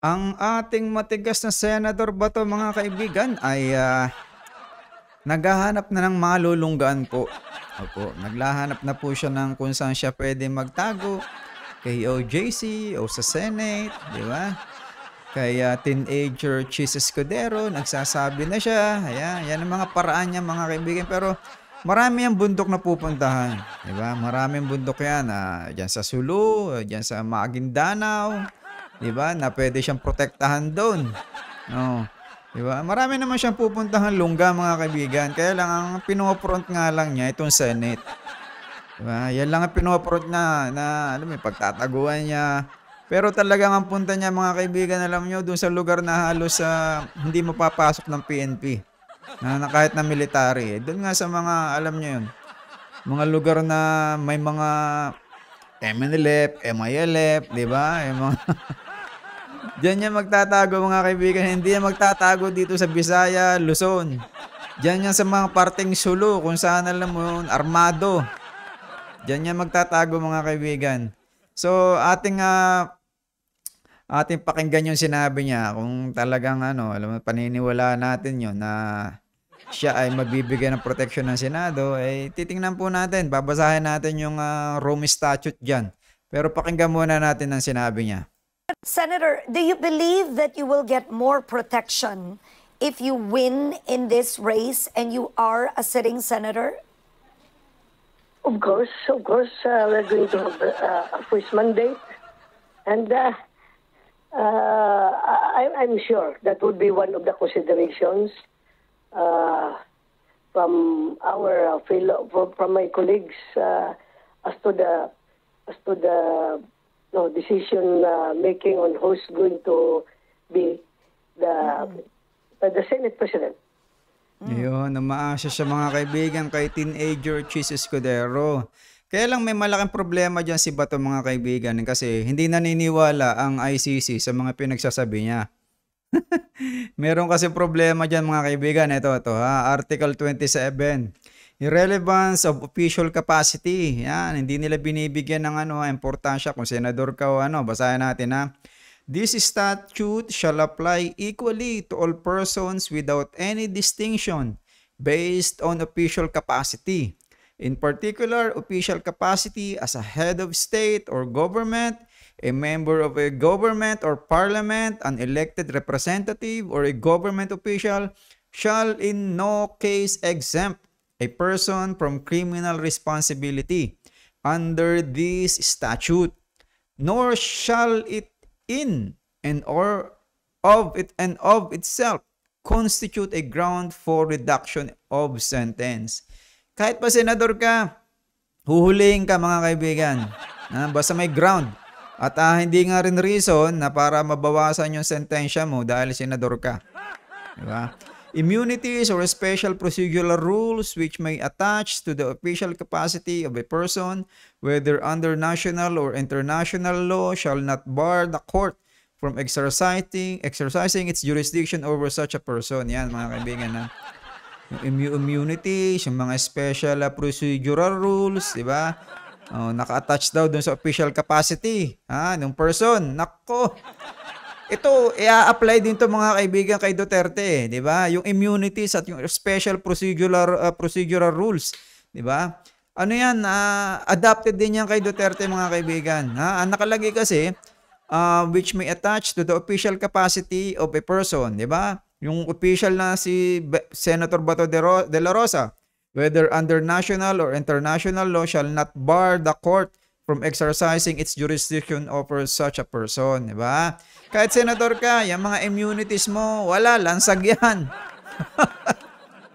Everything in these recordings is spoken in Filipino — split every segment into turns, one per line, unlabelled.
Ang ating matigas na senador Bato mga kaibigan ay naghahanap na ng malulunggaan po. Opo, naghahanap na po siya ng kung saan siya pwede magtago, kay OJC o sa Senate, di ba? Kay teenager Chis Escudero, nagsasabi na siya. Ayan, yan ang mga paraan niya mga kaibigan. Pero marami ang bundok na pupuntahan. Di ba? Maraming bundok yan. Diyan sa Sulu, diyan sa Maguindanao. Di ba? Na pwede siyang protektahan doon. No. Di ba? Marami naman siyang pupuntahan lungga mga kaibigan. Kaya lang ang pinopront nga lang niya itong Senate. Di ba? Yan lang ang pinopront na alam mo, pagtataguan niya. Pero talagang ang punta niya mga kaibigan, alam niyo, doon sa lugar na halos hindi mapapasok ng PNP. Na kahit na military. Doon nga sa mga, alam niyo yun, mga lugar na may mga MNLF, MILF, di ba? Yung mga diyan niya magtatago mga kaibigan. Hindi niya magtatago dito sa Bisaya, Luzon. Diyan yan sa mga parteng Sulu, kung saan alam mo yun, armado. Diyan niya magtatago mga kaibigan. So, ating pakinggan yung sinabi niya. Kung talagang alam mo, paniniwalaan natin yun na siya ay mabibigyan ng proteksyon ng Senado, eh titingnan po natin, babasahin natin yung Rome Statute dyan. Pero pakinggan muna natin ang sinabi niya.
Senator, do you believe that you will get more protection if you win in this race and you are a sitting senator?
Of course, we're going to have a first mandate, and I'm sure that would be one of the considerations from from my colleagues as to the decision making on who's going to be the Senate President.
Ayun, umaasa siya mga kaibigan kay teenager Chis Escudero. Kaya lang may malaking problema dyan si Bato mga kaibigan kasi hindi naniniwala ang ICC sa mga pinagsasabi niya. Meron kasi problema dyan mga kaibigan. Ito ha, Article 27. Irrelevance of official capacity. Yan, hindi nila binibigyan ng importansya kung senador ka o basahin natin ha. This statute shall apply equally to all persons without any distinction based on official capacity. In particular, official capacity as a head of state or government, a member of a government or parliament, an elected representative, or a government official shall in no case exempt a person from criminal responsibility under this statute, nor shall it in and of itself constitute a ground for reduction of sentence. Kahit pa senador ka, huhulihin ka mga kaibigan. Basta may ground. At hindi nga rin reason na para mabawasan yung sentensya mo dahil senador ka. Diba? Immunities or special procedural rules which may attach to the official capacity of a person, whether under national or international law, shall not bar the court from exercising its jurisdiction over such a person. Yan mga kaibigan na. Yung immunities, yung mga special procedural rules, di ba? Naka-attach daw dun sa official capacity ng person. Nako! Ito, i-apply din to mga kaibigan kay Duterte, di ba? Yung immunities at yung special procedural rules, di ba? Ano yan, adapted din yan kay Duterte mga kaibigan. Ang nakalagay kasi, which may attach to the official capacity of a person, di ba? Yung official na si Senator Bato de la Rosa, whether under national or international law, shall not bar the court from exercising its jurisdiction over such a person, di ba? Kahit senador ka, yung mga immunities mo, wala, lansag yan.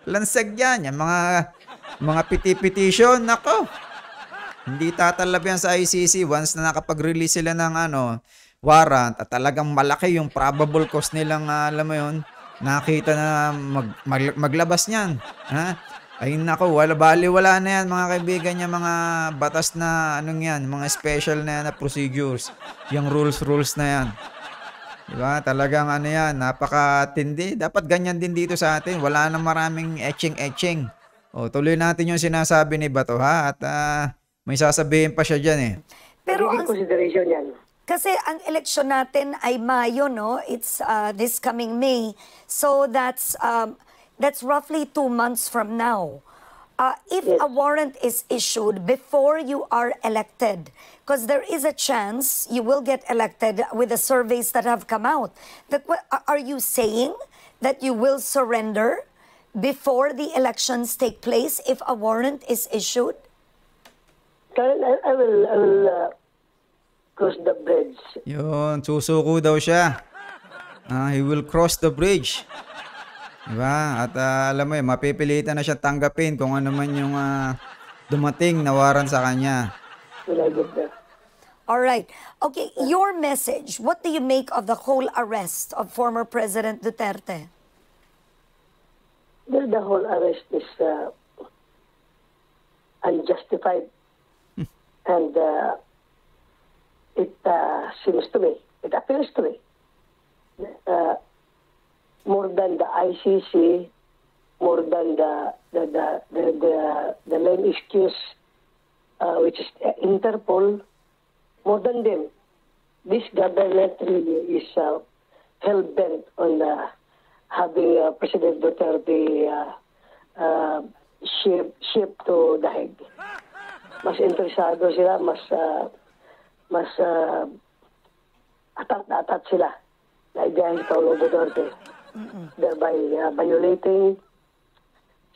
Lansag yan. Yung mga petition, nako. Hindi tatalab yan sa ICC once na nakapag-release sila ng warrant at talagang malaki yung probable cause nilang, alam mo yun, nakita na maglabas niyan. Ay nako, wala na yan mga kaibigan, yung mga batas na yan, mga special na yan na procedures, yung rules na yan. Diba? Talagang yan, napakatindi. Dapat ganyan din dito sa atin. Wala na maraming etching. Tuloy natin yung sinasabi ni Bato ha, at may sasabihin pa siya dyan eh.
Pero
consideration yan.
Kasi ang eleksyon natin ay Mayo, no? It's this coming May. So that's roughly 2 months from now. If
Yes.
a warrant is issued before you are elected, because there is a chance you will get elected with the surveys that have come out, are you saying that you will surrender before the elections take place if a warrant is issued?
Karen, I will cross the bridge.
Yun, susuko daw siya. He will cross the bridge. Diba? At alam mo yun, mapipilitan na siya tanggapin kung ano man yung dumating na waran sa kanya.
Will I get there?
All right. Okay, your message. What do you make of the whole arrest of former President Duterte?
The whole arrest is unjustified. And it seems to me, it appears to me, more than the ICC, more than the main excuse, which is Interpol, more than them, this government really is hell-bent on having President Duterte shipped to the Hague. Mas interesado sila, mas atat na atat sila na ibiyahin si Paulo Duterte, thereby violating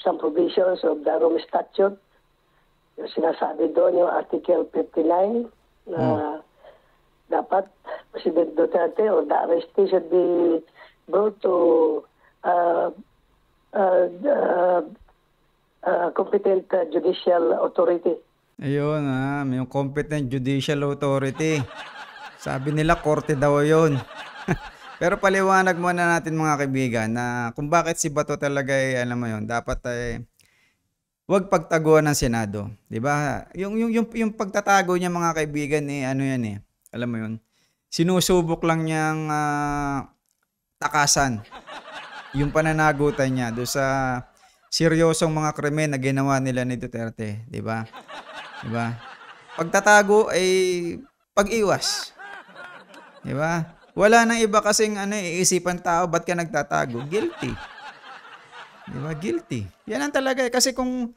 some provisions of the Rome Statute. Yung sinasabi doon, yung Article 59, na dapat President Duterte or the arrestee should be brought to competent judicial authority.
Ayun, yung competent judicial authority. Sabi nila, korte daw yun. Pero paliwanag muna natin mga kaibigan na kung bakit si Bato talaga alam mo yun, dapat wag pagtaguan ng Senado. Diba? Yung pagtatago niya mga kaibigan ano yan alam mo yun, sinusubok lang niyang takasan yung pananagutan niya do sa seryosong mga krimen na ginawa nila ni Duterte. Diba? Diba? Pagtatago ay pag-iwas. Diba? Wala nang iba kasing iisipan tao, ba't ka nagtatago? Guilty. Diba? Guilty. Yan ang talaga kasi kung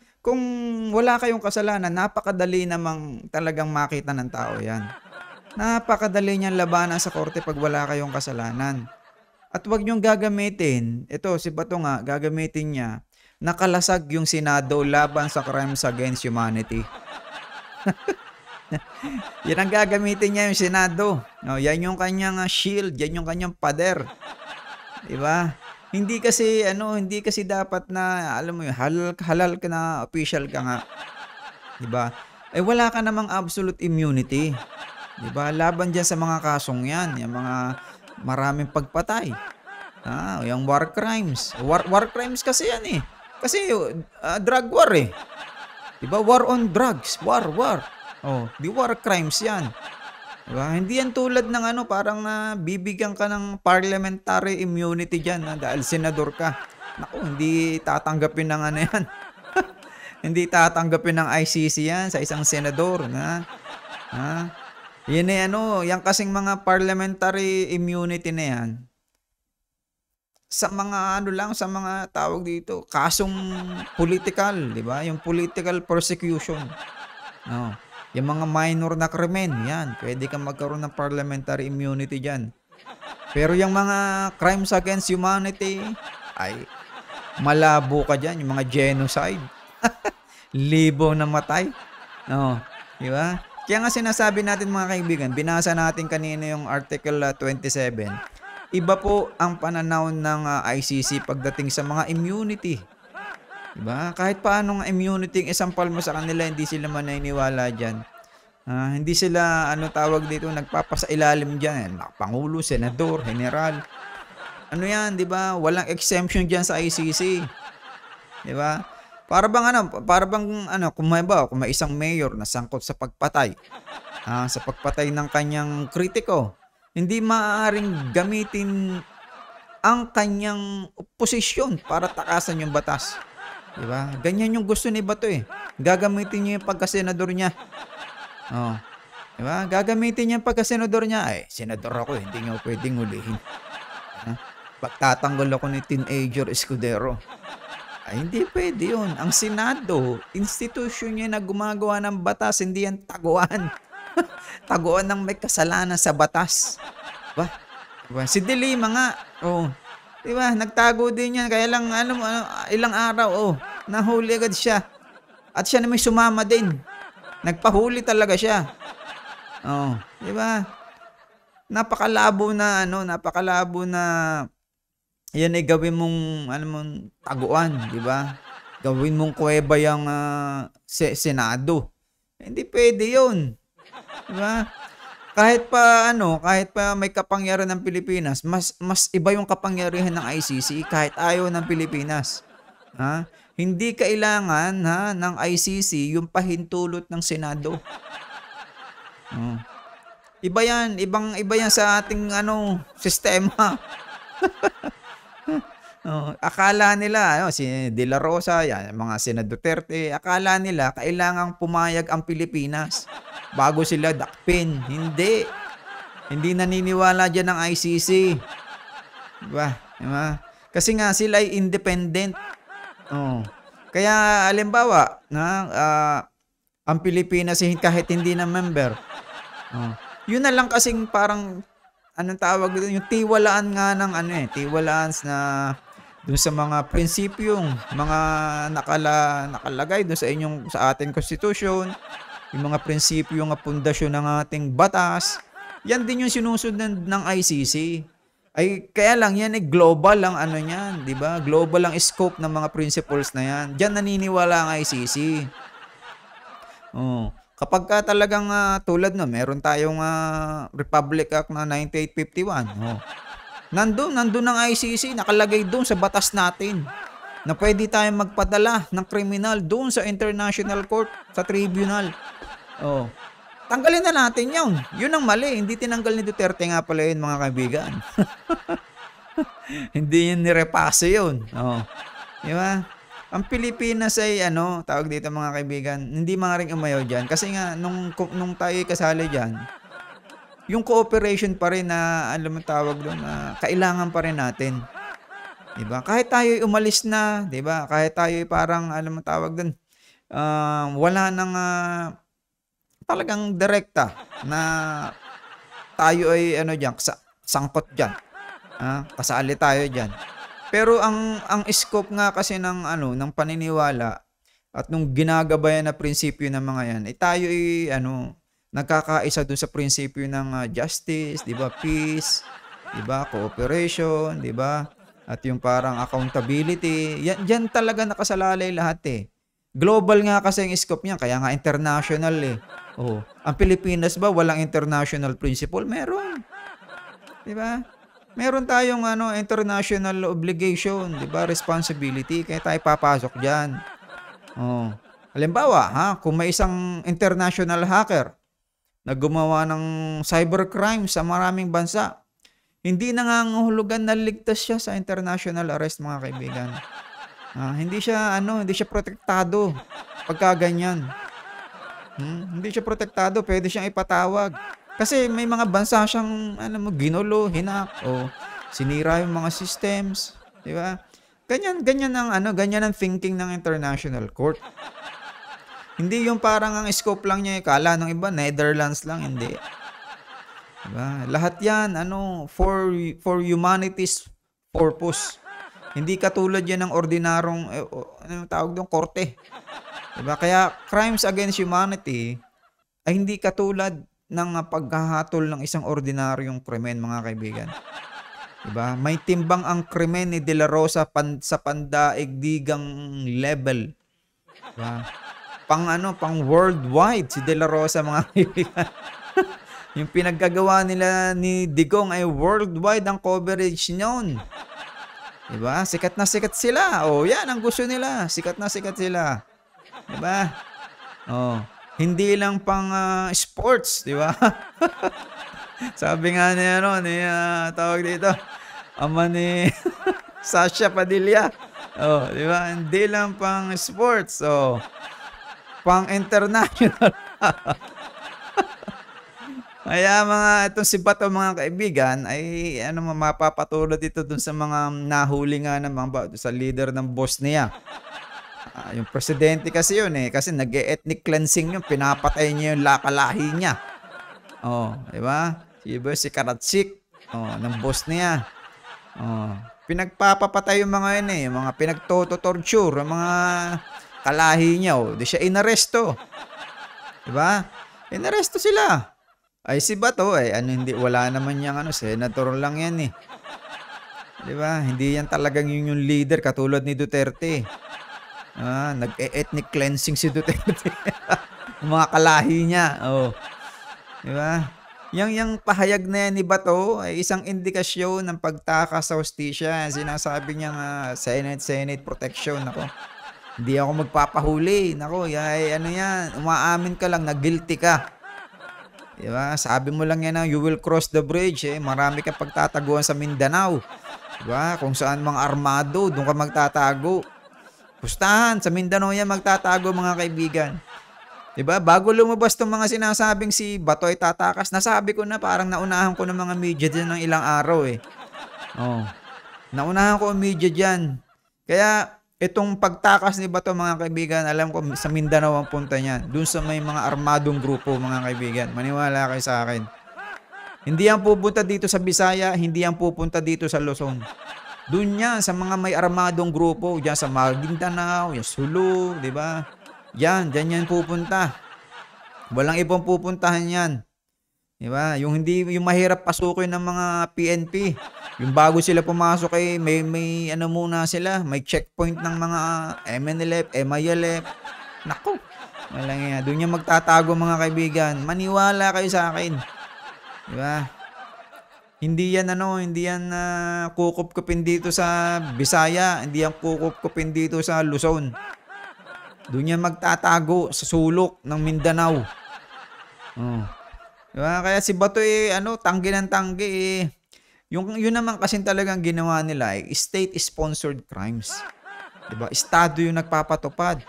wala kayong kasalanan, napakadali namang talagang makita ng tao yan. Napakadali niyang labanan sa korte pag wala kayong kasalanan. At wag niyong gagamitin, ito si Bato nga, gagamitin niya, nakalasag yung Senado laban sa crimes against humanity. Yan ang gagamitin niya yung Senado. No, yan yung kanyang shield, yan yung kanyang pader. 'Di ba? Hindi kasi dapat na alam mo yun, halal ka na official ka nga. 'Di ba? Wala ka namang absolute immunity. 'Di ba? Laban diyan sa mga kasong 'yan, yung mga maraming pagpatay. Yung war crimes. War crimes kasi yan Kasi drug war 'Di ba? War on drugs, war. Di war crimes yan. Diba? Hindi yan tulad ng parang bibigyan ka ng parliamentary immunity dyan dahil senador ka. Naku, hindi tatanggapin ng yan. Hindi tatanggapin ng ICC yan sa isang senador. Yan yan kasing mga parliamentary immunity na yan. Sa mga sa mga tawag dito, kasong political, di ba? Yung political persecution. Yung mga minor na krimen, yan, pwede kang magkaroon ng parliamentary immunity dyan. Pero yung mga crimes against humanity, ay malabo ka dyan, yung mga genocide. Libo na matay. Di ba? Kaya nga sinasabi natin mga kaibigan, binasa natin kanina yung Article 27. Iba po ang pananaw ng ICC pagdating sa mga immunity. Diba? Kahit paano ng immunity yung isampal mo sa kanila, hindi sila maniniwala dyan. Hindi sila, tawag dito, nagpapasailalim dyan. Pangulo, senador, general. Yan, diba? Walang exemption dyan sa ICC. Diba? Para bang kung may isang mayor na sangkot sa pagpatay, sa pagpatay ng kanyang kritiko, hindi maaaring gamitin ang kanyang posisyon para takasan yung batas. Diba? Ganyan yung gusto ni Bato Gagamitin niya yung pagkasenador niya. 'Di ba? Gagamitin niya pagka-senador niya, "Ay, senador ako, hindi niyo puwedeng hulihin. Ha? Pagtatanggol ako ni Teenager Escudero." Ay, hindi puwede 'yun. Ang Senado, institusyon 'yan na gumagawa ng batas, hindi 'yan taguan. Taguan ng may kasalanan sa batas. Ba, 'di ba? Si De Lima nga, oh, 'di ba, nagtago din 'yan kaya lang ilang araw, nahuli agad siya. At siya na may sumama din. Nagpahuli talaga siya. Oh, 'di ba? Napakalabo na 'yan ay gawin mong taguan, 'di ba? Gawin mong kuweba yang Senado. Hindi puwede 'yun, 'di ba? Kahit pa may kapangyarihan ng Pilipinas, mas iba yung kapangyarihan ng ICC kahit ayaw ng Pilipinas. Ha? Hindi kailangan ng ICC yung pahintulot ng Senado. Oh. Iba yan sa ating sistema. Oh, akala nila si De La Rosa, yan, mga Sena Duterte, akala nila kailangang pumayag ang Pilipinas bago sila dakpin. Hindi. Hindi naniniwala diyan ng ICC. Diba? Diba? Kasi nga sila ay independent. Oh. Kaya halimbawa, ang Pilipinas kahit hindi na member. Oh. Yun na lang kasing parang anong tawag dito, yung tiwalaan nga ng tiwalaan na dun sa mga prinsipyong mga nakalagay dun sa ating constitution, yung mga prinsipyo nga pundasyon ng ating batas, yan din yung sinusunod ng ICC. Ay kaya lang yan global ang niyan, 'di ba? Global ang scope ng mga principles na yan. Diyan naniniwala ang ICC. Oh, kapag talagang tulad meron tayong Republic Act na 9851. Oh. Nandun ang ICC, nakalagay doon sa batas natin na pwede tayong magpadala ng kriminal doon sa International Court, sa tribunal. Oh. Tanggalin na natin yun. Yun ang mali. Hindi tinanggal ni Duterte nga pala yun, mga kaibigan. Hindi yun nirepase yun. Oh. Di ba? Ang Pilipinas ay tawag dito mga kaibigan, hindi mga ring umayaw dyan. Kasi nga, nung tayo kasali dyan, yung cooperation pa rin na, tawag doon, na kailangan pa rin natin. Diba? Kahit tayo umalis na, diba? Kahit tayo parang, tawag doon, wala nang talagang direkta na tayo ay diyan, sangkot diyan. Kasali tayo diyan. Pero ang scope nga kasi ng paniniwala at nung ginagabayan na prinsipyo ng mga yan, tayo ay nagkakaisa doon sa prinsipyo ng justice, 'di ba? Peace, 'di ba? Cooperation, 'di ba? At yung parang accountability, yan talaga nakasalalay lahat eh. Global nga kasi ang scope niya, kaya nga international eh. Oh, ang Pilipinas ba walang international principle? Meron. 'Di ba? Meron tayong international obligation, 'di ba? Responsibility, kaya tayo papasok diyan. Oh. Halimbawa, kung may isang international hacker na gumawa ng cybercrime sa maraming bansa, hindi nangangahulugan na ligtas siya sa international arrest, mga kaibigan. Hindi siya protektado pagka ganyan. Hindi siya protektado, pwede siyang ipatawag. Kasi may mga bansa siyang ginulo, hinak, o sinira yung mga systems, 'di ba? Ganyan ang thinking ng International Court. Hindi yung parang ang scope lang niya, kala ng iba Netherlands lang, hindi. 'Di ba? Lahat 'yan for humanity's purpose. Hindi katulad 'yan ng ordinarong tawag doon, korte. 'Di ba? Kaya crimes against humanity ay hindi katulad ng paghahatol ng isang ordinaryong krimen, mga kaibigan. 'Di ba? May timbang ang krimen ni De La Rosa sa pandaigdigang level. 'Di ba? Pang worldwide si De La Rosa, mga kaibigan. Yung pinaggagawa nila ni Digong ay worldwide ang coverage noon. 'Di ba? Sikat na sikat sila. Oh, 'yan ang gusto nila. Sikat na sikat sila. 'Di ba? Oh, hindi lang pang sports, 'di ba? Sabi nga ni tawag dito, ama ni Sasha Padilla. Oh, 'di ba? Hindi lang pang sports, pang international. Kaya itong si Bato mga kaibigan ay ano mapapatulad ito dun sa mga nahuli nga naman sa leader ng boss niya. Yung presidente kasi yun kasi nag-ethnic cleansing yun, pinapatay niya yung lakalahi niya. Oh, di ba? Si Karatsik, ng boss niya. Oh, pinagpapapatay yung mga yun yung mga pinagtotorture, yung mga kalahi niya. Di siya inaresto. Di ba? Inaresto sila. Ay si Bato hindi wala naman yang senator lang yan 'Di ba? Hindi yan talagang yung leader katulad ni Duterte. Nag-ethnic cleansing si Duterte. Yung mga kalahi niya. 'Di ba? Yang pahayag na yan ni Bato ay isang indikasyon ng pagtakas sa hustisya. Sinasabi niya nga Senate protection ako. Hindi ako magpapahuli. Nako, yan umaamin ka lang na guilty ka. Diba? Sabi mo lang yan na you will cross the bridge marami kang pagtataguan sa Mindanao. Diba? Kung saan mga armado, doon ka magtatago. Pustahan, sa Mindanao yan magtatago mga kaibigan. Diba? Bago lumabas tong mga sinasabing si Bato ay tatakas, nasabi ko na parang naunahan ko ng mga media dyan ng ilang araw Naunahan ko ang media dyan. Kaya itong pagtakas ni Bato mga kaibigan, alam ko sa Mindanao ang punta niya. Doon sa may mga armadong grupo mga kaibigan. Maniwala kayo sa akin. Hindi yan pupunta dito sa Bisaya, hindi yan pupunta dito sa Luzon. Doon yan sa mga may armadong grupo, diyan sa Maguindanao, yung Sulu, di ba? Diyan yan pupunta. Walang ibang pupuntahan yan. Di ba? Yung mahirap pasukin ng mga PNP. Yung bago sila pumasok may muna sila, may checkpoint ng mga MNLF, MILF. Naku. Walang doon niya magtatago mga kaibigan. Maniwala kayo sa akin. Di ba? Hindi yan kukup-kupin dito sa Bisaya, hindi yan kukup-kupin dito sa Luzon. Doon niya magtatago sa sulok ng Mindanao. Diba? Kaya si Bato tanggi ng tanggi yun naman kasi talagang ginawa nila state-sponsored crimes. Diba? Estado yung nagpapatupad.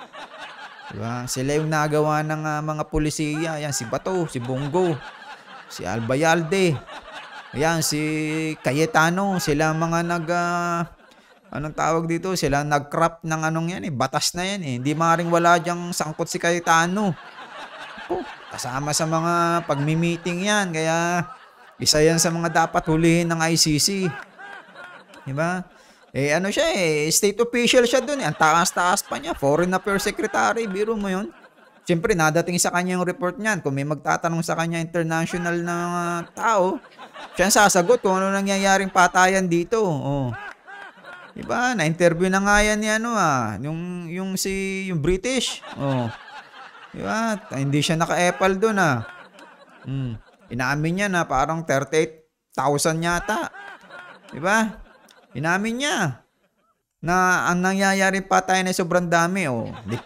Diba? Sila yung nagawa ng mga pulisiya. Yan, si Bato, si Bongo, si Albayalde, yan, si Cayetano. Sila mga anong tawag dito? Sila nag-craft ng batas na yan Hindi maaaring wala dyang sangkot si Cayetano. Kasama sa mga pagmi-meeting yan. Kaya isa yan sa mga dapat hulihin ng ICC. Diba? Siya state official siya dun Ang taas-taas pa niya. Foreign Affairs Secretary. Biro mo yun. Siyempre, nadating sa kanya yung report niyan. Kung may magtatanong sa kanya international na tao, siya sasagot kung ano nangyayaring patayan dito. Diba? Na-interview na nga yan ni yung British. Diba? Hindi siya naka-epal doon Inamin niya na parang 38,000 yata. Diba? Inamin niya na ang nangyayaring patayan ay sobrang dami.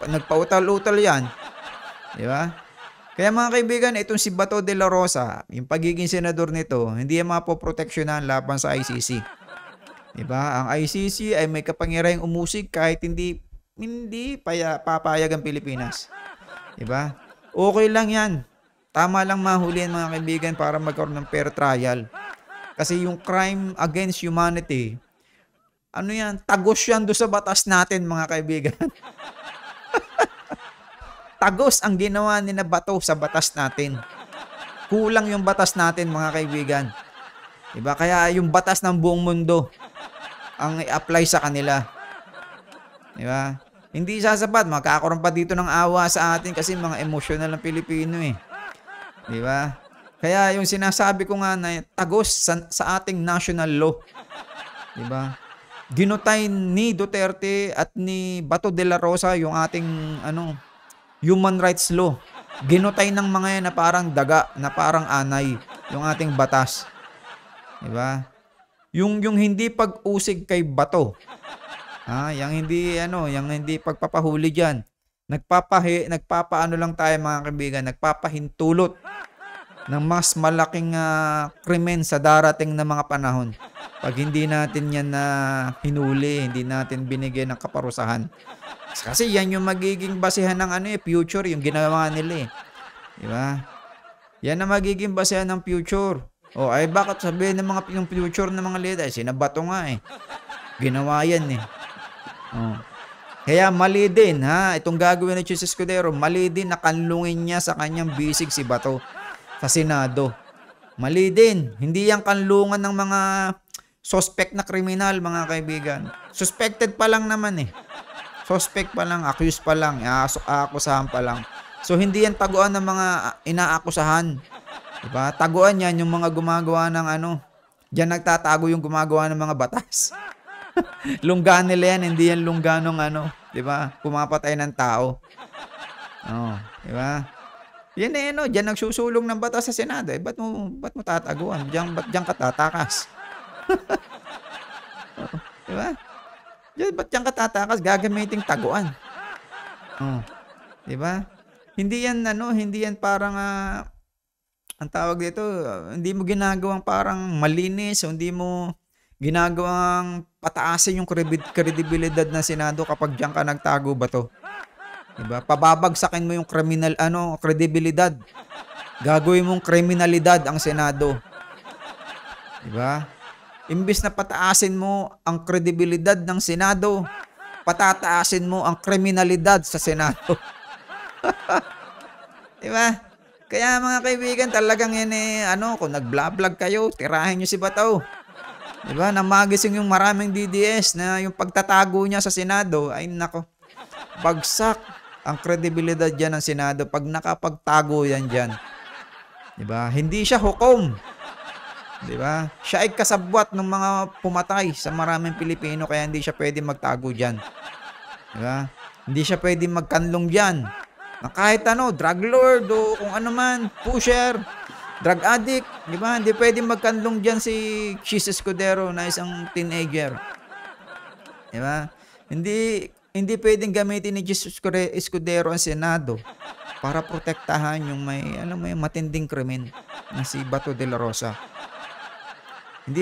Nagpautal-utal yan. Diba? Kaya mga kaibigan, itong si Bato de la Rosa, yung pagiging senador nito, hindi yan mapoproteksyonan laban sa ICC. Diba? Ang ICC ay may kapangyarihang umusig kahit hindi papayag ang Pilipinas. Diba? Okay lang yan. Tama lang mahulihan mga kaibigan para magkaroon ng fair trial. Kasi yung crime against humanity, tagos yan doon sa batas natin mga kaibigan. Tagos ang ginawa ni na Bato sa batas natin. Kulang yung batas natin mga kaibigan. Diba? Kaya yung batas ng buong mundo ang i-apply sa kanila. Diba? Hindi sasapat. Magkakaroon pa dito ng awa sa atin kasi mga emosyonal ng Pilipino Diba? Kaya yung sinasabi ko nga na tagos sa ating national law. Diba? Ginutay ni Duterte at ni Bato de la Rosa yung ating human rights law. Ginutay ng mga yan na parang daga, na parang anay yung ating batas. Diba? Yung hindi pag-usig kay Bato. Yung hindi pagpapahuli diyan. Nagpapaano lang tayo mga kaibigan, nagpapahintulot ng mas malaking krimen sa darating na mga panahon. Pag hindi natin yan na hinuli, hindi natin binigyan ng kaparusahan. Kasi yan yung magiging basehan ng future, yung ginawa nila Diba? Yan ang magiging basehan ng future. O ay bakit sabihin ng mga yung future ng mga leader? Sinabato nga eh. Ginawa yan eh. Oh. Kaya mali din ha. Itong gagawin ni Chis Escudero, mali din na kanlungin niya sa kanyang bisig si Bato sa Senado. Mali din. Hindi yan kanlungan ng mga suspect na kriminal, mga kaibigan. Suspected pa lang naman eh. Suspect pa lang, accused pa lang, aakusahan pa lang. So hindi yan taguan ng mga inaakusahan. Diba? Taguan yan yung mga gumagawa ng diyan nagtatago yung gumagawa ng mga batas. Lunggan nila yan, hindi yan lungganong diba? Pumapatay ng tao. Oh, diba? Yan eh, diyan nagsusulong ng batas sa Senado. Eh, ba't mo tataguan? Ba't diyan ka tatakas? Diba? Ba't diyan ka tatakas? Gagamiting taguan. Oh, diba? Hindi yan parang ang tawag dito, hindi mo ginagawang parang malinis, hindi mo ginagawang pataasin yung kredibilidad ng Senado kapag diyan ka nagtago ba to. Diba? Pababagsakin mo yung kredibilidad. Gagawin mong kriminalidad ang Senado. Diba? Imbis na pataasin mo ang kredibilidad ng Senado, patataasin mo ang kriminalidad sa Senado. Diba? Kaya mga kaibigan, talagang yan kung nag-vlog kayo, tirahin nyo si Bato. Diba? Namagising yung maraming DDS na yung pagtatago niya sa Senado, ay nako, bagsak ang kredibilidad dyan ng Senado pag nakapagtago yan dyan. Diba? Hindi siya hukom. Diba? Siya ay kasabwat ng mga pumatay sa maraming Pilipino kaya hindi siya pwede magtago dyan. Diba? Hindi siya pwede magkanlong dyan. Na kahit drug lord o kung ano man, pusher, drug addict, di ba? Hindi pwede magkanlong dyan si Chis Escudero na isang teenager. Di ba? Hindi pwedeng gamitin ni Chis Escudero ang Senado para protektahan yung may matinding krimen na si Bato de la Rosa. Hindi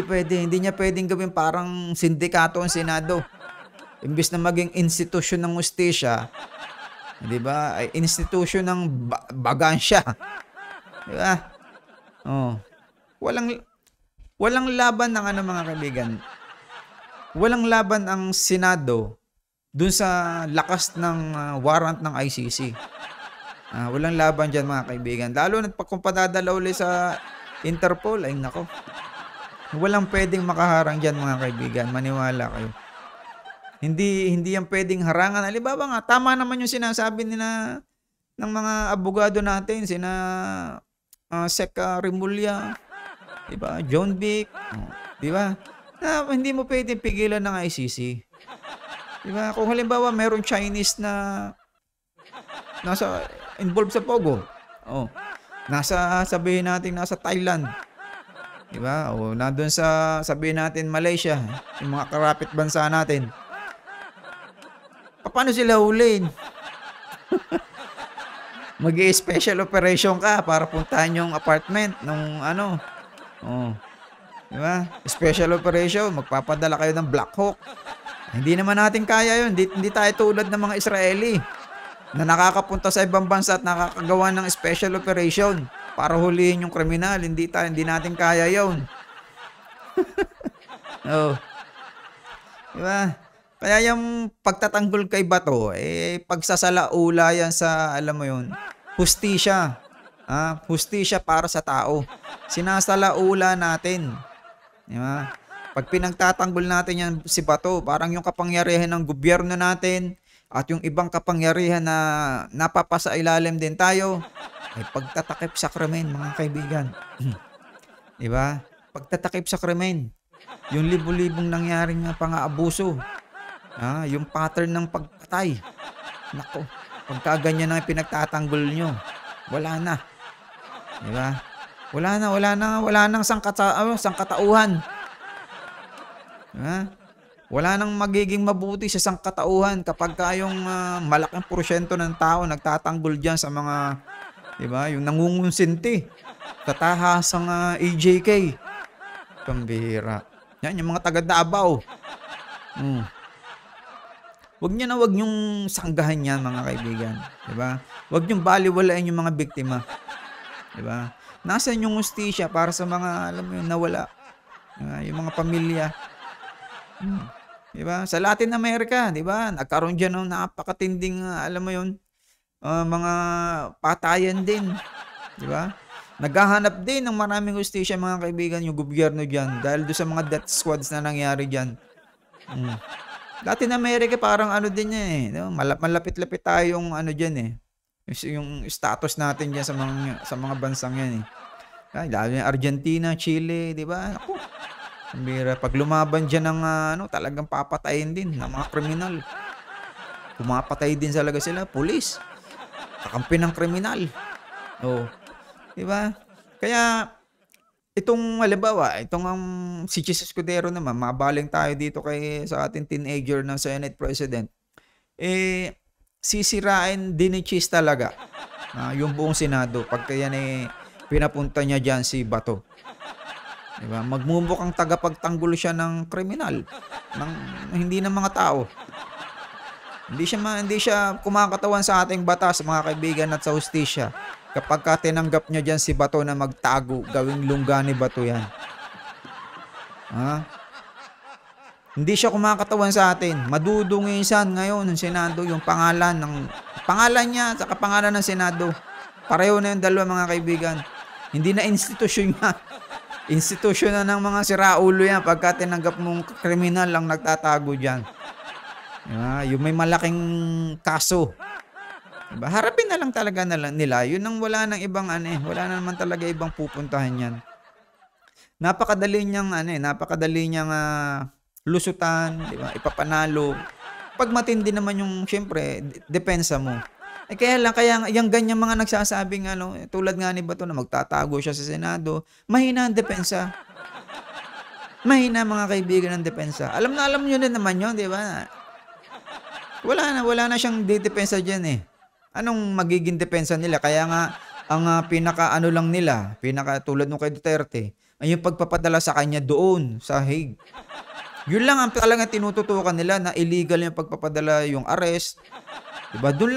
niya pwedeng gawin parang sindikato ang Senado. Imbis na maging institusyon ng hustisya, di ba? Ay institusyon ng bagansya. Di ba? Oh. Walang laban ng mga kaibigan. Walang laban ang Senado dun sa lakas ng warrant ng ICC. Walang laban diyan mga kaibigan. Lalo na pag kung padadala ulit sa Interpol, ay nako. Walang pwedeng makaharang diyan mga kaibigan. Maniwala kayo. Hindi yan pwedeng harangan. Halimbawa nga, tama naman yung sinasabi nila ng mga abogado natin, sina Sec Rimulya, diba? John Vic, diba? Na hindi mo pwedeng pigilan ng ICC. Diba? Kung halimbawa mayroong Chinese na nasa involved sa Pogo, sabihin natin nasa Thailand, diba? O nandun sa sabihin natin Malaysia, yung mga karapit bansa natin. Paano sila huliin? Mag-i-special operation ka para puntahan yung apartment nung diba? Special operation, magpapadala kayo ng Black Hawk. Hindi naman natin kaya yun. Hindi tayo tulad ng mga Israeli na nakakapunta sa ibang bansa at nakakagawa ng special operation para hulihin yung kriminal. Hindi natin kaya yun. Diba? Kaya yung pagtatanggol kay Bato, pagsasalaula yan sa, alam mo yun, hustisya. Hustisya para sa tao. Sinasalaula natin. Diba? Pag pinagtatanggol natin yan si Bato, parang yung kapangyarihan ng gobyerno natin at yung ibang kapangyarihan na napapasa ilalim din tayo, ay pagtatakip sa krimen, mga kaibigan. Diba? Pagtatakip sa krimen. Yung libo-libong nangyaring pang-aabuso. Yung pattern ng pagpatay. Nako, pagka ganyan na pinagtatanggol nyo, wala na. Diba? Wala nang sangkatauhan. Diba? Wala nang magiging mabuti sa sangkatauhan kapag yung malaking porsyento ng tao nagtatanggol dyan sa mga, diba, yung nangungunsinti. Katahasang AJK. Pambihira. Yan, yung mga taga-Davao. Huwag niyong sanggahan yan, mga kaibigan. Diba? Huwag niyong baliwalain yung mga biktima. Diba? Nasaan yung hustisya para sa mga, alam mo yun, nawala? Yung mga pamilya. Hmm. 'Di ba? Sa Latin America, 'di ba? Nagkaroon diyan ng napakatinding, alam mo 'yun, mga patayan din, 'di ba? Naghahanap din ng maraming hustisya mga kaibigan yung gobyerno diyan dahil do sa mga death squads na nangyari diyan. Hmm. Latin America parang ano din 'yan, eh, 'no, malapit-lapit tayong ano diyan, eh, yung status natin diyan sa mga bansang 'yan, eh. Ay, lalo na Argentina, Chile, 'di ba? Naku, ang bihira 'pag lumaban diyan ng, ano, talagang papatayin din ng mga kriminal. Pumapatay din talaga sila, pulis, kakampi ng kriminal. Oh, 'di ba? Kaya itong halimbawa, itong si Chis Escudero naman, mabaling tayo dito sa ating teenager na Senate President. Eh, sisirain din ni Chis talaga, yung buong Senado pagka yan, pinapunta niya diyan si Bato. 'Di ba? Magmumukhang tagapagtanggol siya ng kriminal, ng hindi ng mga tao. Hindi siya kumakatawan sa ating batas, mga kaibigan, at sa hustisya. Kapagka tinanggap niya diyan si Bato na magtago, gawing lungga ni Bato 'yan. Ha? Hindi siya kumakatawan sa atin. Madudungisan ngayon ng Senado yung pangalan niya at pangalan ng Senado. Pareho na yung dalawa, mga kaibigan. Hindi na institusyon niya. Institusyon na ng mga siraulo yan pagka tinanggap mong kriminal lang nagtatago diyan. Yung may malaking kaso. Diba? Harapin na lang talaga nila. Yun ang wala nang ibang wala na naman talaga ibang pupuntahan yan. Napakadali niyang lusutan, di ba? Ipapanalo. Pag matindi naman yung, syempre, depensa mo. Kaya yung ganyan mga nagsasabing, tulad nga ni Bato na magtatago siya sa Senado, mahina ang depensa. Mahina, mga kaibigan, ang depensa. Alam nyo din naman yun, di ba? Wala na siyang depensa dyan, eh. Anong magiging depensa nila? Kaya nga, ang tulad nung kay Duterte, ay yung pagpapadala sa kanya doon, sa Hague. Yun lang ang talagang tinututukan nila, na illegal yung pagpapadala, yung arrest. Diba? Doon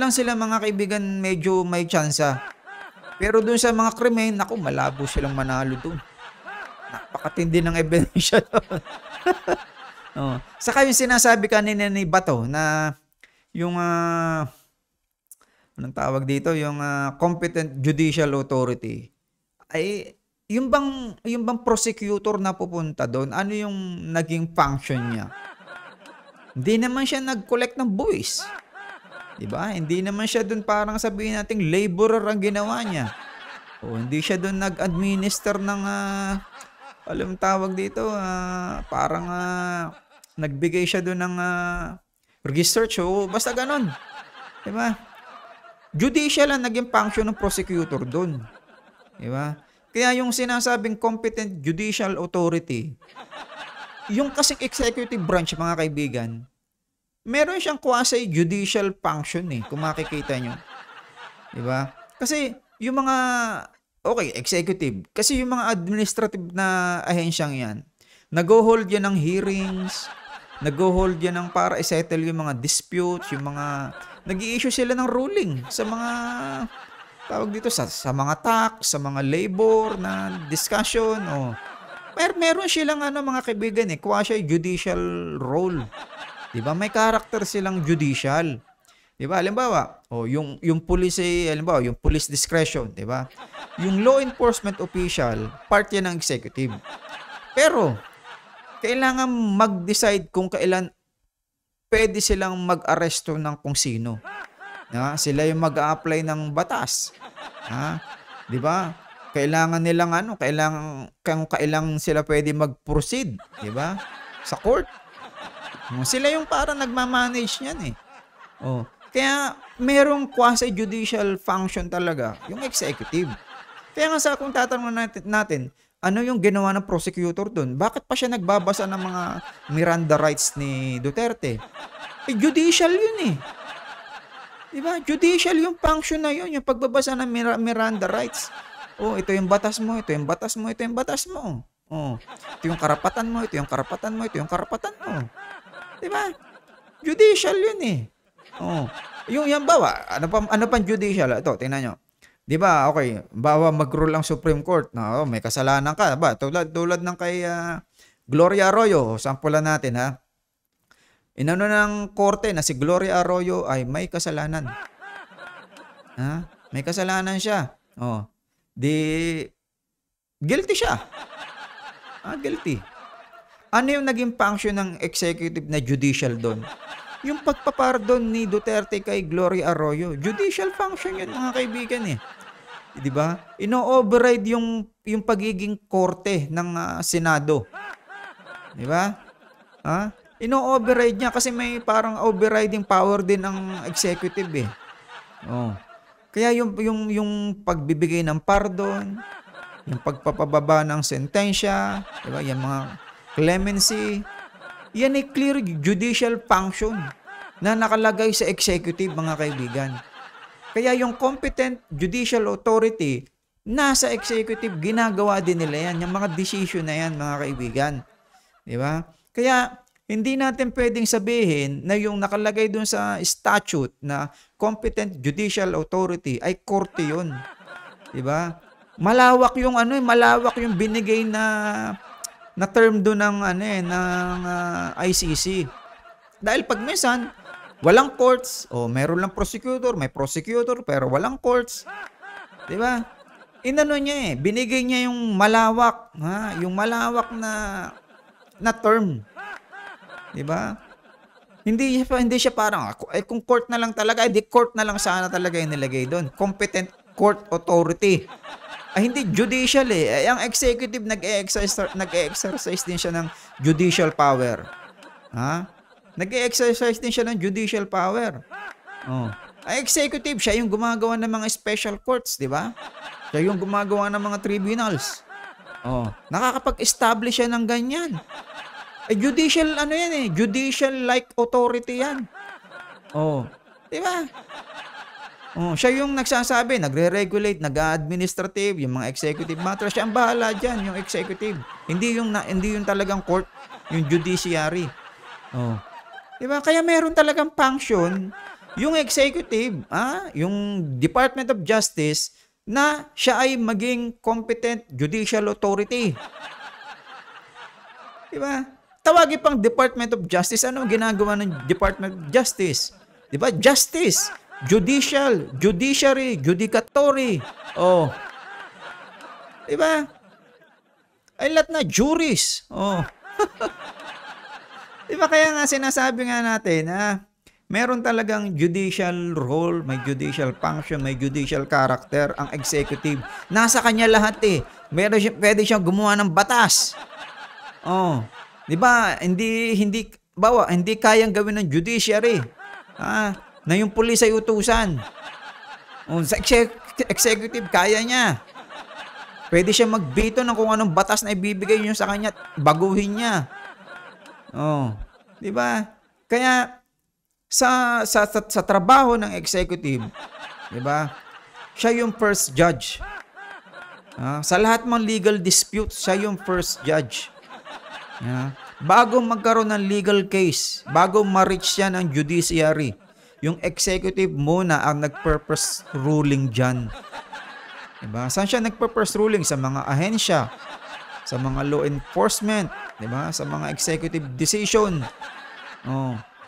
lang sila, mga kaibigan, medyo may tsansa. Pero doon sa mga krimen, naku, malabo silang manalo doon. Napakatindi ng ebidensya doon. Saka yung sinasabi kanina ni Bato na yung anong tawag dito, yung competent judicial authority, ay yung bang prosecutor na pupunta doon, ano yung naging function niya? Hindi naman siya nag-collect ng buwis. Diba? Hindi naman siya doon parang sabihin nating laborer ang ginawa niya. Hindi siya doon nag-administer ng alam tawag dito, parang nagbigay siya doon ng research, basta ganon. Diba? Judicial ang naging function ng prosecutor doon. Diba? Kaya yung sinasabing competent judicial authority, yung kasing executive branch, mga kaibigan, meron siyang quasi-judicial function, kung makikita nyo. Diba? Kasi yung mga, executive. Kasi yung mga administrative na ahensyang yan, nag-hold yan ng hearings, nag-hold yan ng para isettle yung mga disputes, yung mga, nag-i-issue sila ng ruling sa mga, tawag dito, sa mga tax, sa mga labor na discussion, meron silang mga kaibigan, quasi-judicial role. Diba? May character silang judicial. Diba? Halimbawa, yung police, halimbawa, yung police discretion, diba? Yung law enforcement official, part yan ng executive. Pero, kailangan mag-decide kung kailan pwede silang mag-aresto ng kung sino. Sila yung mag-a-apply ng batas. Diba? Kailangan nilang kailangan sila pwede mag-proceed, diba? Sa court. Sila yung parang nagmamanage niyan, Kaya merong quasi-judicial function talaga yung executive. Kaya nga kung tatanungin natin, ano yung ginawa ng prosecutor doon? Bakit pa siya nagbabasa ng mga Miranda rights ni Duterte? Judicial yun, Diba? Judicial yung function na yun, yung pagbabasa ng Miranda rights. Ito yung batas mo, ito yung batas mo, ito yung batas mo. Ito yung karapatan mo, ito yung karapatan mo, ito yung karapatan mo. Diba? Judicial yun, Yung bawa, ano pang judicial? Ito, tingnan nyo. 'Di ba? Okay, bawa mag-rule ang Supreme Court na may kasalanan ka ba? Tulad ng kay Gloria Arroyo, sampulan natin ha. Inano ng korte na si Gloria Arroyo ay may kasalanan. Ha? May kasalanan siya. Oh. Di guilty siya. Guilty. Ano yung naging function ng executive na judicial doon? Yung pagpapardon ni Duterte kay Gloria Arroyo, judicial function yun mga kaibigan eh. 'Di ba? Ino-override yung pagiging korte ng Senado. 'Di ba? Ino-override niya kasi may parang overriding power din ang executive eh. Oh. Kaya yung pagbibigay ng pardon, yung pagpapababa ng sentensya, 'di ba? Yung mga clemency, yan ay clear judicial function na nakalagay sa executive mga kaibigan. Kaya yung competent judicial authority, nasa executive, ginagawa din nila yan. Yung mga decision na yan mga kaibigan. Di ba? Kaya hindi natin pwedeng sabihin na yung nakalagay dun sa statute na competent judicial authority ay korte yun. Di ba? Malawak yung binigay na term doon ng ICC. Dahil pag minsan walang courts, meron lang prosecutor, may prosecutor pero walang courts. 'Di ba? Binigay niya yung malawak, yung malawak na term. 'Di ba? Hindi siya parang kung court na lang talaga, di court na lang sana talaga yung nilagay doon. Competent court authority. Hindi judicial eh. Ang executive nag-exercise din siya ng judicial power. Nag-exercise din siya ng judicial power. Ang executive, siya yung gumagawa ng mga special courts, di ba? Siya yung gumagawa ng mga tribunals. Nakakapag-establish siya ng ganyan. Judicial yan eh. Judicial-like authority yan. Di ba? Siya yung nagsasabi, nagre-regulate, nag-administrative, yung mga executive matters, siya ang bahala dyan, yung executive. Hindi yung talagang court, yung judiciary. Diba? Kaya meron talagang function, yung executive, yung Department of Justice, na siya ay maging competent judicial authority. Diba? Tawagin pang Department of Justice, ano ginagawa ng Department of Justice? Diba? Justice. Judicial, judiciary, judicatory. Diba? Ay lahat na juris. Diba kaya nga sinasabi nga natin meron talagang judicial role, may judicial function, may judicial character ang executive. Nasa kanya lahat eh. Pwede siyang gumawa ng batas. Diba? Hindi kayang gawin ng judiciary. Na yung pulis ay utusan. Sa executive, kaya niya. Pwede siya magbito ng kung anong batas na ibibigay niyo sa kanya at baguhin niya. Di ba? Kaya sa trabaho ng executive, di ba? Siya yung first judge. Sa lahat ng legal disputes, siya yung first judge. Bago magkaroon ng legal case, bago ma-reach siya ng judiciary, yung executive muna ang nag-purpose ruling dyan. Diba? Saan siya nag-purpose ruling? Sa mga ahensya, sa mga law enforcement, diba? Sa mga executive decision.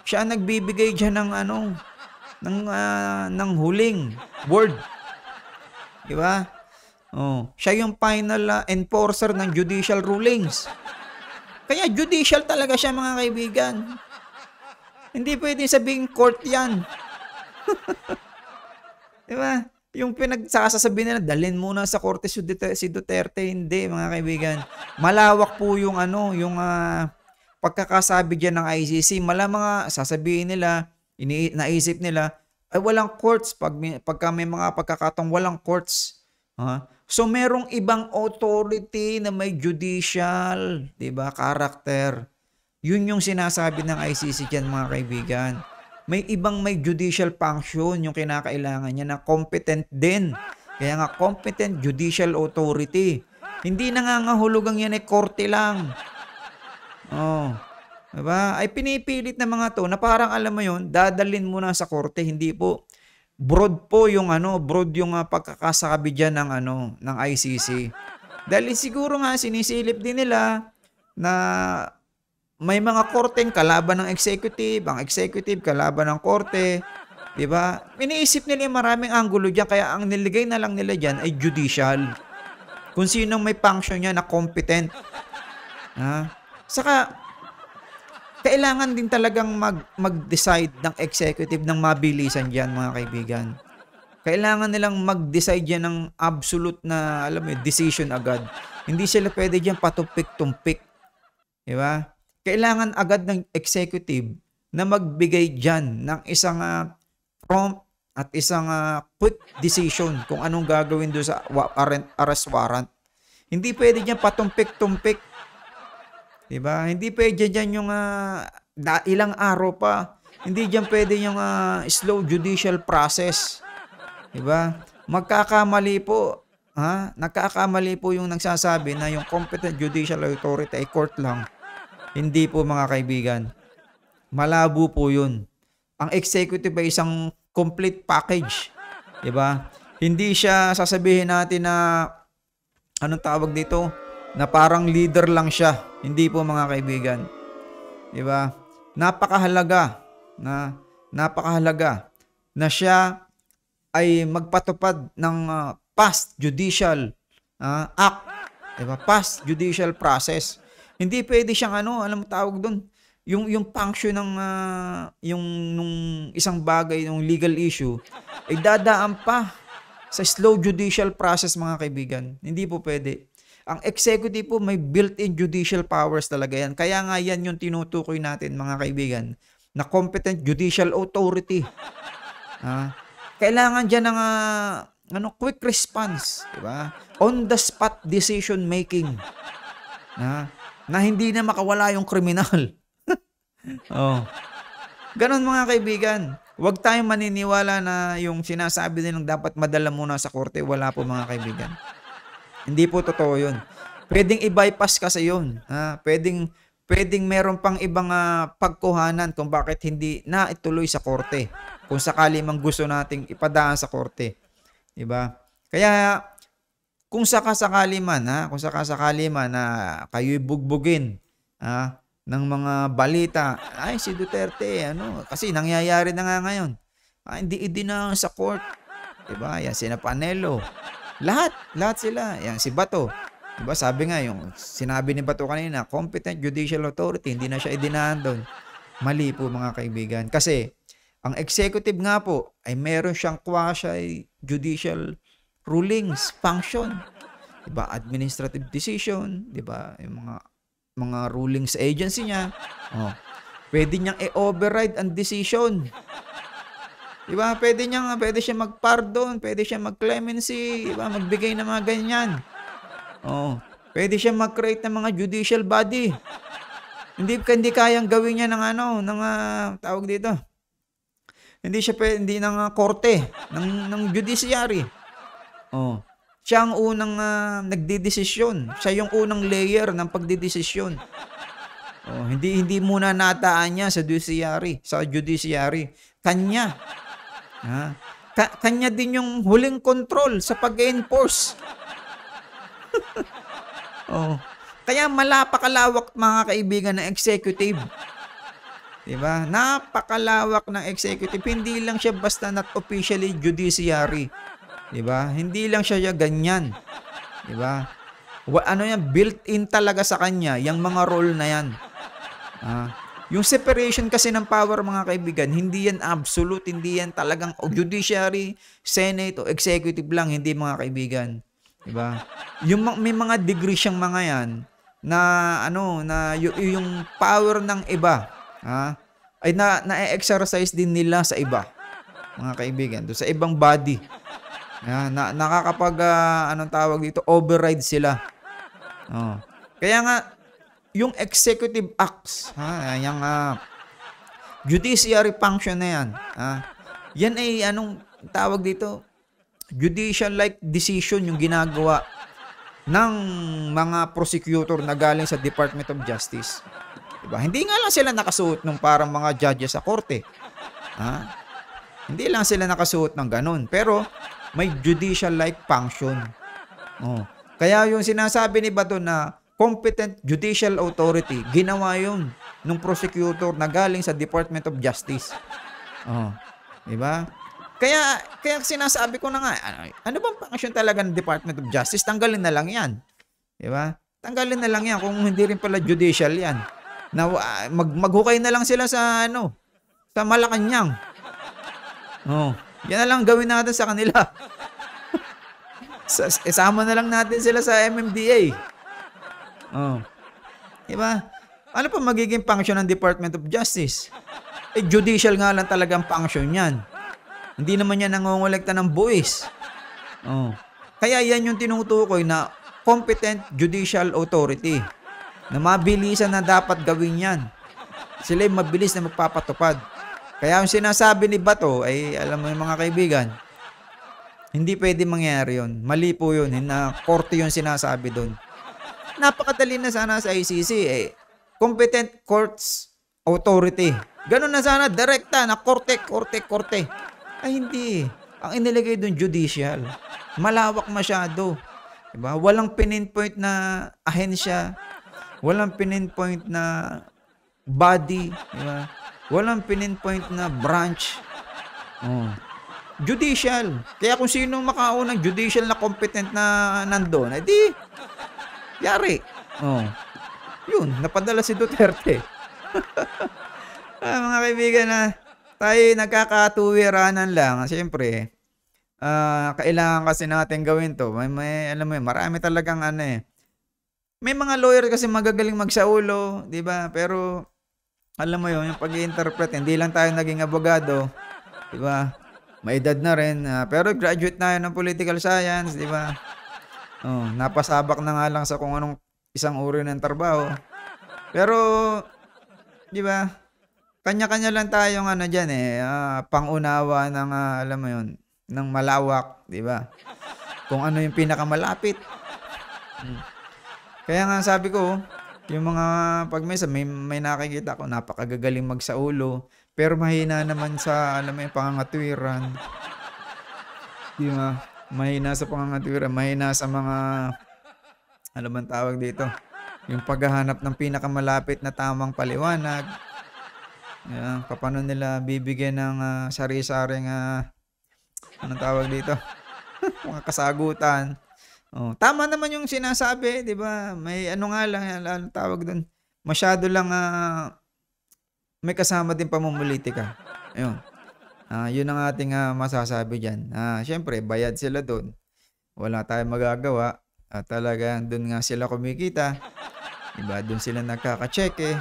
Siya ang nagbibigay dyan ng huling word. Diba? Siya yung final enforcer ng judicial rulings. Kaya judicial talaga siya mga kaibigan. Hindi pwede sabing court yan. Diba? Yung pinagsasasabi nila, dalhin muna sa korte si Duterte. Hindi, mga kaibigan. Malawak po yung pagkakasabi dyan ng ICC. Malamang sasabihin nila, naisip nila, ay walang courts. Pagka may mga pagkakataong walang courts. So, merong ibang authority na may judicial, diba, character. Yun yung sinasabi ng ICC dyan mga kaibigan. May judicial function yung kinakailangan niya na competent din. Kaya nga competent judicial authority. Hindi nangangahulugang yan korte lang. Diba? Ay pinipilit na mga to na parang alam mo yun, dadalhin mo na sa korte. Hindi po. broad po yung broad yung pagkakasabi diyan ng ICC. Dahil siguro nga sinisilip din nila na may mga korteng kalaban ng executive, ang executive kalaban ng korte, 'di ba? Iniisip nila yung maraming anggulo diyan kaya ang niligay na lang nila diyan ay judicial. Kung sinong may function niya na competent. Saka kailangan din talagang mag-decide ng executive ng mabilisan diyan, mga kaibigan. Kailangan nilang mag-decide diyan ng absolute na, alam mo, decision agad. Hindi sila pwede diyan patumpik-tumpik. 'Di ba? Kailangan agad ng executive na magbigay diyan ng isang prompt at isang quick decision kung anong gagawin do sa arrest warrant. Hindi pwede diyan patumpik-tumpik. 'Di ba? Hindi pwede diyan yung ilang araw pa. Hindi diyan pwede yung slow judicial process. 'Di ba? Magkakamali po, nagkakamali po yung nagsasabi na yung competent judicial authority ay court lang. Hindi po, mga kaibigan. Malabo po 'yun. Ang executive ay isang complete package. 'Di ba? Hindi siya sasabihin natin na anong tawag dito? Na parang leader lang siya. Hindi po, mga kaibigan. 'Di ba? Napakahalaga na siya ay magpatupad ng past judicial act, 'di ba? Past judicial process. Hindi pwede siyang alam mo tawag doon, yung function ng yung nung isang bagay, yung legal issue ay dadaan pa sa slow judicial process, mga kaibigan. Hindi po pwede. Ang executive po may built-in judicial powers talaga yan. Kaya nga yan yung tinutukoy natin, mga kaibigan, na competent judicial authority. Kailangan dyan ng quick response, di ba? On the spot decision making. Na hindi na makawala yung kriminal. Ganon, mga kaibigan. Huwag tayong maniniwala na yung sinasabi nilang dapat madala muna sa korte. Wala po, mga kaibigan. Hindi po totoo yun. Pwedeng i-bypass kasi yun. Pwedeng meron pang ibang pagkuhanan kung bakit hindi na ituloy sa korte. Kung sakali mang gusto nating ipadaan sa korte. Diba? Kaya kung sakasakali man na kayo'y bugbugin ng mga balita, ay si Duterte, kasi nangyayari na nga ngayon. Hindi idinaan sa court. Diba? Yan, sina Panelo. Lahat sila. Yan, si Bato. Diba, sabi nga, yung sinabi ni Bato kanina, competent judicial authority, hindi na siya idinaan doon. Mali po, mga kaibigan. Kasi, ang executive nga po, ay meron siyang quasi-judicial rulings, function. Diba, administrative decision, diba, yung mga rulings agency niya. Pwede niyang i-override ang decision. Diba? Pwede siya mag-pardon, pwede siya mag-clemency, diba? Magbigay ng mga ganyan. Pwede siya mag-create ng mga judicial body. Hindi kayang gawin niya ng tawag dito. Hindi ng korte, ng judiciary. Siya ang unang nagdedesisyon. Siya yung unang layer ng pagdedesisyon. Hindi muna nataan niya sa judiciary. Kanya. Kanya din yung huling control sa pag-enforce. Kaya malapakalawak, mga kaibigan, ng executive. Diba? Napakalawak ng executive. Hindi lang siya basta not officially judiciary. Diba? Hindi lang siya ganyan. Diba? Built-in talaga sa kanya, yung mga role na yan. Yung separation kasi ng power, mga kaibigan, hindi yan absolute, hindi yan talagang judiciary, senate, o executive lang, hindi, mga kaibigan. Diba? May mga degree siyang mga yan na yung power ng iba, ay na-exercise din nila sa iba, mga kaibigan, do sa ibang body. Nakakapag override sila. Kaya nga yung executive acts, yung judiciary function na yan, yan ay tawag dito, judicial like decision yung ginagawa ng mga prosecutor na galing sa Department of Justice. Diba? Hindi nga lang sila nakasuot ng parang mga judges sa korte. Hindi lang sila nakasuot ng ganun, pero may judicial-like function. Oh. Kaya yung sinasabi ni Bato na competent judicial authority, ginawa yun nung prosecutor na galing sa Department of Justice. Oh. Diba? Kaya sinasabi ko na nga, ano bang function talaga ng Department of Justice? Tanggalin na lang yan. Diba? Tanggalin na lang yan kung hindi rin pala judicial yan. Na, maghukay na lang sila sa sa Malacanang. Oh, yan na lang gawin natin sa kanila. Isama na lang natin sila sa MMDA. Oh. Diba? Ano pa magiging function ng Department of Justice? Judicial nga lang talagang function yan. Hindi naman yan nangongolekta ng buwis. Oh. Kaya yan yung tinutukoy na competent judicial authority. Na mabilisan na dapat gawin yan. Sila yung mabilis na magpapatupad. Kaya yung sinasabi ni Bato ay, alam mo yung mga kaibigan, hindi pwede mangyari yun. Mali po yun. Na korte yung sinasabi doon. Napakadali na sana sa ICC. Competent Courts Authority. Ganun na sana, direkta na korte. Ay hindi. Ang inilagay doon, judicial. Malawak masyado. Diba? Walang pinpoint na ahensya. Walang pinpoint na body. Diba? Walang pinpoint na branch. Oh. Judicial. Kaya kung sino makaunang judicial na competent na nandoon, edi yari. Oh. Yun, napadala si Duterte. Mga kaibigan na tayo nagkakatuwiranan lang. Siyempre, kailangan kasi natin gawin to. May alam mo yun, marami talagang May mga lawyer kasi magagaling magsaulo, di ba? Pero alam mo yun, yung pag-i-interpret, hindi lang tayo naging abogado, di ba? May edad na rin, pero graduate na yun ng political science, di ba? Oh, napasabak na nga lang sa kung anong isang uri ng trabaho. Pero, di ba? Kanya-kanya lang tayong dyan pangunawa ng, alam mo yun, ng malawak, di ba? Kung ano yung pinakamalapit. Kaya nga sabi ko, yung mga may nakikita ko, napakagagaling magsaulo, pero mahina naman sa, alam mo yung pangangatwiran. Di ba? Mahina sa pangangatwiran, mahina sa mga, ano bang tawag dito? Yung paghahanap ng pinakamalapit na tamang paliwanag. Yan, paano nila bibigyan ng sari-saring, anong tawag dito? Mga kasagutan. Oh, tama naman yung sinasabi, 'di ba? May nga lang ang tawag doon. Masyado lang may kasama din pamumulitika. Ayun. Yun ang ating masasabi diyan. Syempre, bayad sila doon. Wala tayong magagawa. Talagang doon nga sila kumikita. 'Di ba? Doon sila nagkaka-cheque.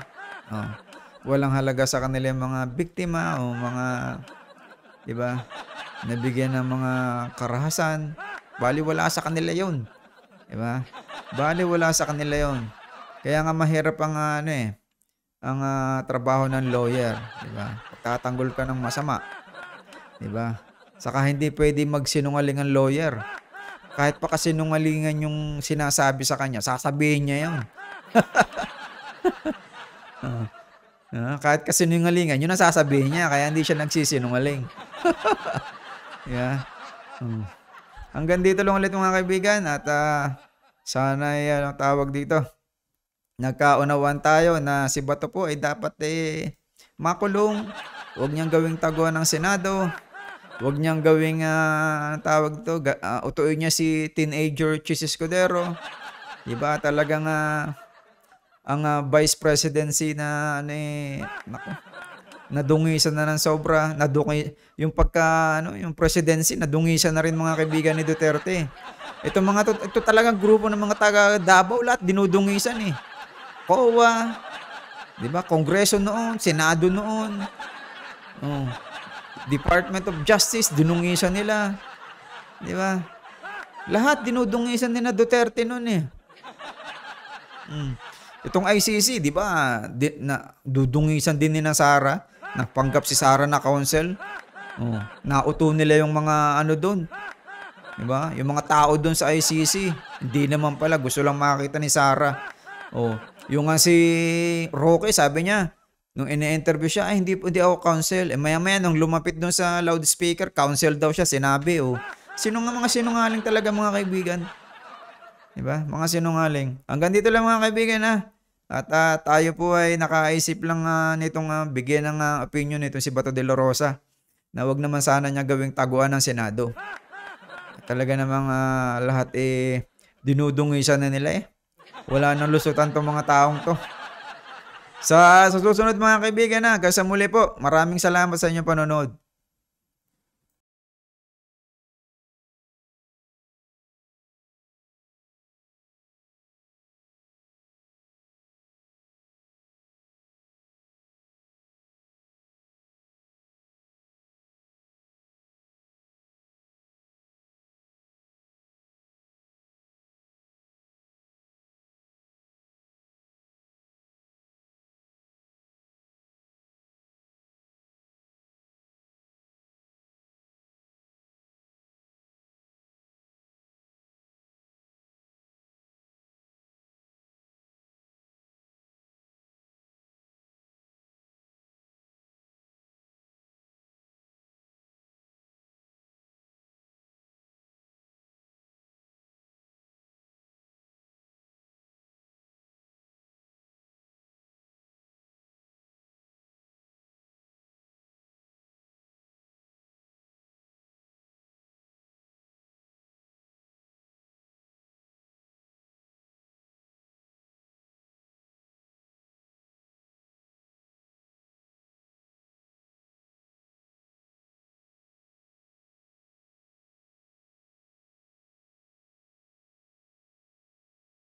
Walang halaga sa kanila yung mga biktima o mga 'di ba? Nabigyan ng mga karahasan. Bali wala sa kanila 'yon. 'Di ba? Bali wala sa kanila 'yon. Kaya nga mahirap ang ang trabaho ng lawyer, 'di ba? Tatanggol ka ng masama. 'Di ba? Saka hindi pwedeng magsinungaling ang lawyer. Kahit pa kasinungalingan yung sinasabi sa kanya, sasabihin niya 'yon. Kahit kasinungalingan, yun ang sasabihin niya, kaya hindi siya nagsisinungaling. Yeah. Hanggang dito lang ulit mga kaibigan at sana ang tawag dito. Nagkaunawaan tayo na si Bato po ay dapat makulong. Huwag niyang gawing taguan ng Senado. Huwag niyang gawing tawag to, utuin niya si teenager Chis Escudero. Diba talagang ang vice presidency na naku, nadungisan na ng sobra, yung yung presidency nadungisan na rin mga kaibigan ni Duterte. Ito talagang grupo ng mga taga Davao, lahat dinudungisan COA, 'di ba? Kongreso noon, Senado noon. Department of Justice dinungisan nila. 'Di ba? Lahat dinudungisan nila Duterte noon Itong ICC, 'di ba? Dudungisan din ni na Sara. Nagpanggap si Sara na counsel. Nauto nila yung mga doon. 'Di ba? Yung mga tao doon sa ICC, hindi naman pala gusto lang makita ni Sara. Yung nga si Roque, sabi niya, Nung ine-interview siya, "Ay hindi ako counsel." Eh, maya-maya nung lumapit dun sa loudspeaker, counsel daw siya, sinabi, oh. Mga sinungaling talaga mga kaibigan, 'di ba? Mga sinungaling. Hanggang dito lang mga kaibigan, at, tayo po ay nakaisip lang, nitong, bigyan ng, opinyon nitong si Bato de la Rosa, na 'wag naman sana niya gawing taguan ng Senado. Talaga namang, lahat, dinudungisan na nila, eh. Wala ng lusutan 'tong mga taong 'to. Sa susunod mga kaibigan, hanggang sa muli po. Maraming salamat sa inyong panonood.